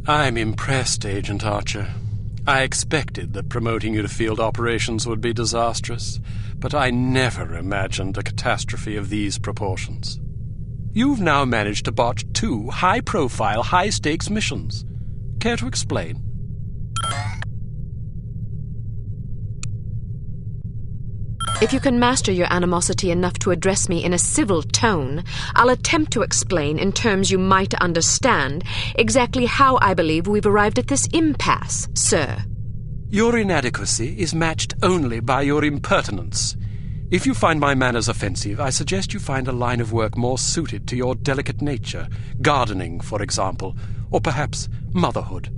I'm impressed, Agent Archer. I expected that promoting you to field operations would be disastrous, but I never imagined a catastrophe of these proportions. You've now managed to botch 2 high-profile, high-stakes missions. Care to explain? If you can master your animosity enough to address me in a civil tone, I'll attempt to explain in terms you might understand exactly how I believe we've arrived at this impasse, sir. Your inadequacy is matched only by your impertinence. If you find my manners offensive, I suggest you find a line of work more suited to your delicate nature. Gardening, for example, or perhaps motherhood.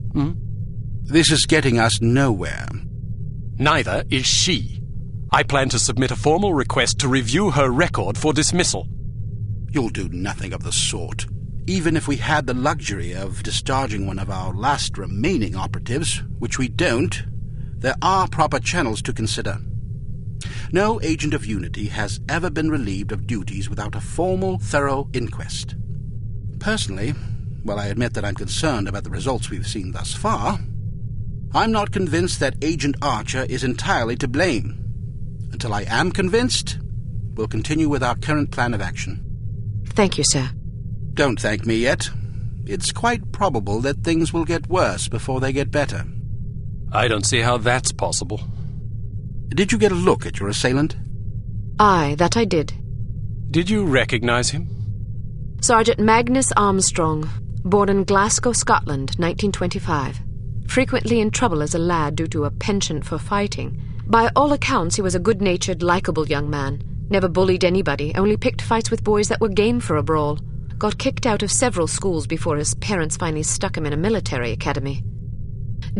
This is getting us nowhere. Neither is she. I plan to submit a formal request to review her record for dismissal. You'll do nothing of the sort. Even if we had the luxury of discharging one of our last remaining operatives, which we don't, there are proper channels to consider. No agent of Unity has ever been relieved of duties without a formal, thorough inquest. Personally, while I admit that I'm concerned about the results we've seen thus far, I'm not convinced that Agent Archer is entirely to blame. Until I am convinced, we'll continue with our current plan of action. Thank you, sir. Don't thank me yet. It's quite probable that things will get worse before they get better. I don't see how that's possible. Did you get a look at your assailant? Aye, that I did. Did you recognize him? Sergeant Magnus Armstrong, born in Glasgow, Scotland, 1925. Frequently in trouble as a lad due to a penchant for fighting. By all accounts, he was a good-natured, likable young man. Never bullied anybody, only picked fights with boys that were game for a brawl. Got kicked out of several schools before his parents finally stuck him in a military academy.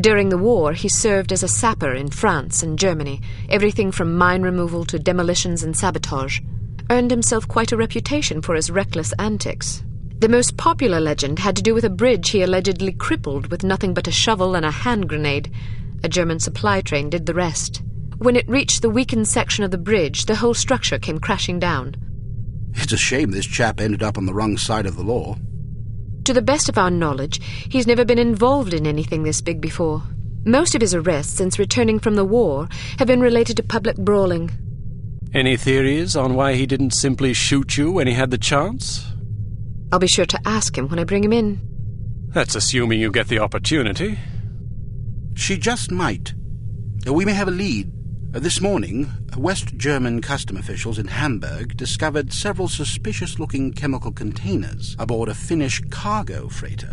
During the war, he served as a sapper in France and Germany, everything from mine removal to demolitions and sabotage. Earned himself quite a reputation for his reckless antics. The most popular legend had to do with a bridge he allegedly crippled with nothing but a shovel and a hand grenade. A German supply train did the rest. When it reached the weakened section of the bridge, the whole structure came crashing down. It's a shame this chap ended up on the wrong side of the law. To the best of our knowledge, he's never been involved in anything this big before. Most of his arrests since returning from the war have been related to public brawling. Any theories on why he didn't simply shoot you when he had the chance? I'll be sure to ask him when I bring him in. That's assuming you get the opportunity. She just might. We may have a lead. This morning, West German custom officials in Hamburg discovered several suspicious-looking chemical containers aboard a Finnish cargo freighter.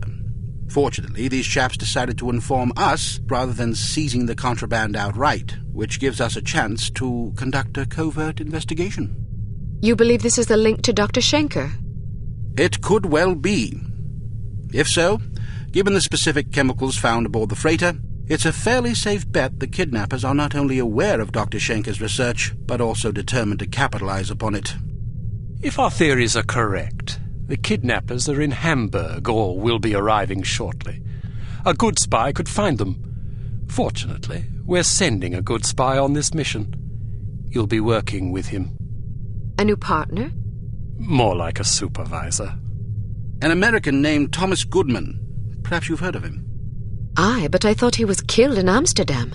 Fortunately, these chaps decided to inform us rather than seizing the contraband outright, which gives us a chance to conduct a covert investigation. You believe this is the link to Dr. Schenker? It could well be. If so, given the specific chemicals found aboard the freighter, it's a fairly safe bet the kidnappers are not only aware of Dr. Schenker's research, but also determined to capitalize upon it. If our theories are correct, the kidnappers are in Hamburg or will be arriving shortly. A good spy could find them. Fortunately, we're sending a good spy on this mission. You'll be working with him. A new partner? More like a supervisor. An American named Thomas Goodman. Perhaps you've heard of him. Aye, but I thought he was killed in Amsterdam.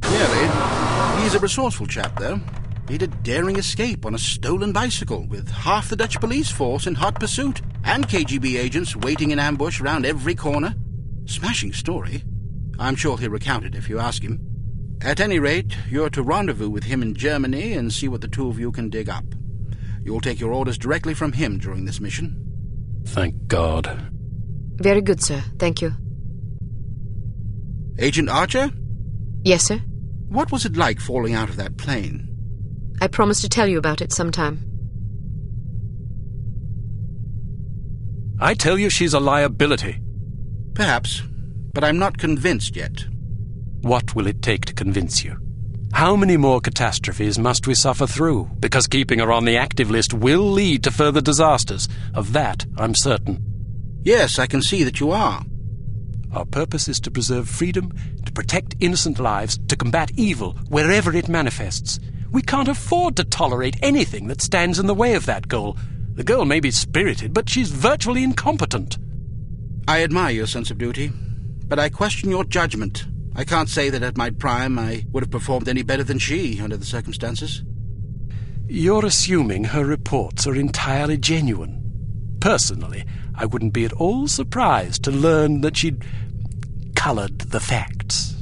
Really? He's a resourceful chap, though. He did a daring escape on a stolen bicycle with half the Dutch police force in hot pursuit and KGB agents waiting in ambush round every corner. Smashing story. I'm sure he'll recount it if you ask him. At any rate, you're to rendezvous with him in Germany and see what the two of you can dig up. You'll take your orders directly from him during this mission. Thank God. Very good, sir. Thank you. Agent Archer? Yes, sir? What was it like falling out of that plane? I promise to tell you about it sometime. I tell you she's a liability. Perhaps, but I'm not convinced yet. What will it take to convince you? How many more catastrophes must we suffer through? Because keeping her on the active list will lead to further disasters. Of that, I'm certain. Yes, I can see that you are. Our purpose is to preserve freedom, to protect innocent lives, to combat evil wherever it manifests. We can't afford to tolerate anything that stands in the way of that goal. The girl may be spirited, but she's virtually incompetent. I admire your sense of duty. but I question your judgment. I can't say that at my prime I would have performed any better than she under the circumstances. You're assuming her reports are entirely genuine. Personally, I wouldn't be at all surprised to learn that she'd coloured the facts.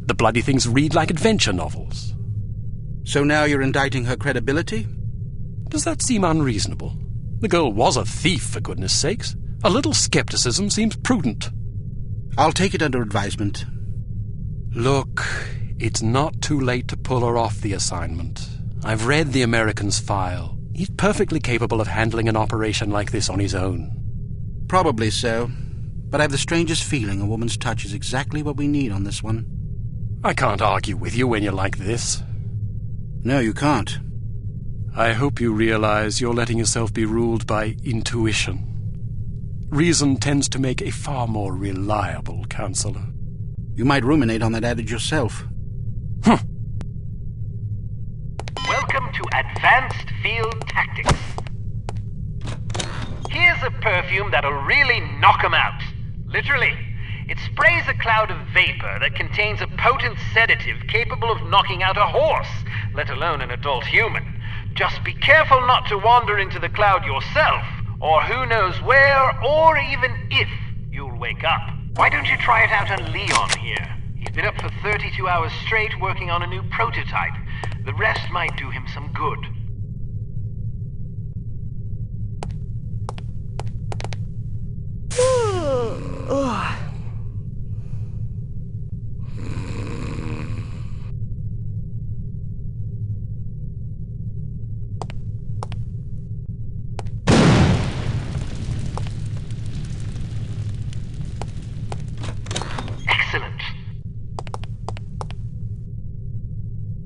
The bloody things read like adventure novels. So now you're indicting her credibility? Does that seem unreasonable? The girl was a thief, for goodness sakes. A little skepticism seems prudent. I'll take it under advisement. Look, it's not too late to pull her off the assignment. I've read the American's file. He's perfectly capable of handling an operation like this on his own. Probably so, but I have the strangest feeling a woman's touch is exactly what we need on this one. I can't argue with you when you're like this. No, you can't. I hope you realize you're letting yourself be ruled by intuition. Reason tends to make a far more reliable counselor. You might ruminate on that adage yourself. Welcome to Advanced Field Tactics. Here's a perfume that'll really knock 'em out. Literally. It sprays a cloud of vapor that contains a potent sedative capable of knocking out a horse, let alone an adult human. Just be careful not to wander into the cloud yourself, or who knows where, or even if, you'll wake up. Why don't you try it out on Leon here? He's been up for 32 hours straight working on a new prototype. The rest might do him some good.